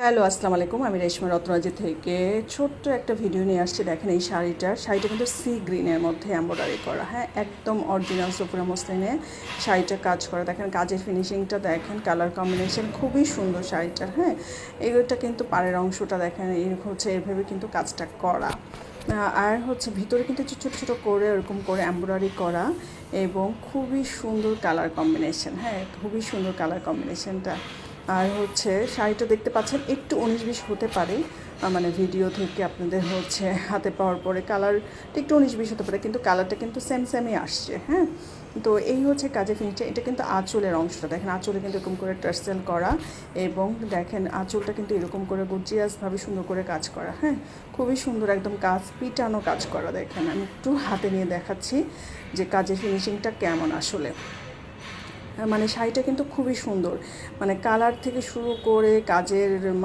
Hello, আসসালামু আলাইকুম। আমি রেশমা রত্নাজি থেকে ছোট্ট একটা ভিডিও নিয়ে আসছি। দেখেন এই শাড়িটা কিন্তু সি গ্রিনের মধ্যে এমব্রয়ডারি করা, হ্যাঁ, একদম অরিজিনাল সোফরা মসলিনে শাড়িটা কাজ করা। দেখেন কাজের ফিনিশিংটা দেখেন, কালার কম্বিনেশন খুবই সুন্দর শাড়িটার, হ্যাঁ। এইটা কিন্তু পাড়ের অংশটা দেখেন এভাবে কিন্তু কাজটা করা। আর ভিতরে কিন্তু ছোটো ছোটো করে এরকম করে এমব্রয়ডারি করা এবং খুবই সুন্দর কালার কম্বিনেশন, হ্যাঁ, খুবই সুন্দর কালার কম্বিনেশনটা। আর শাড়িটা দেখতে পাচ্ছেন একটু 19-20 হতে পারে, মানে ভিডিও থেকে আপনাদের হাতে পাওয়ার পরে কালারটা একটু 19-20 হতে পারে, কিন্তু কালারটা কিন্তু সেমই আসছে, হ্যাঁ। তো এই কাজের ফিনিশটা। এটা কিন্তু আঁচলের অংশটা দেখেন, আঁচলে কিন্তু এরকম করে টার্সেল করা এবং দেখেন আঁচলটা কিন্তু এরকম করে গর্জিয়াসভাবে সুন্দর করে কাজ করা, হ্যাঁ, খুবই সুন্দর একদম কাজ পিটানো কাজ করা। দেখেন আমি একটু হাতে নিয়ে দেখাচ্ছি যে কাজের ফিনিশিংটা কেমন আসলে। মানে শাড়িটা কিন্তু খুবই সুন্দর, মানে কালার থেকে শুরু করে কাজের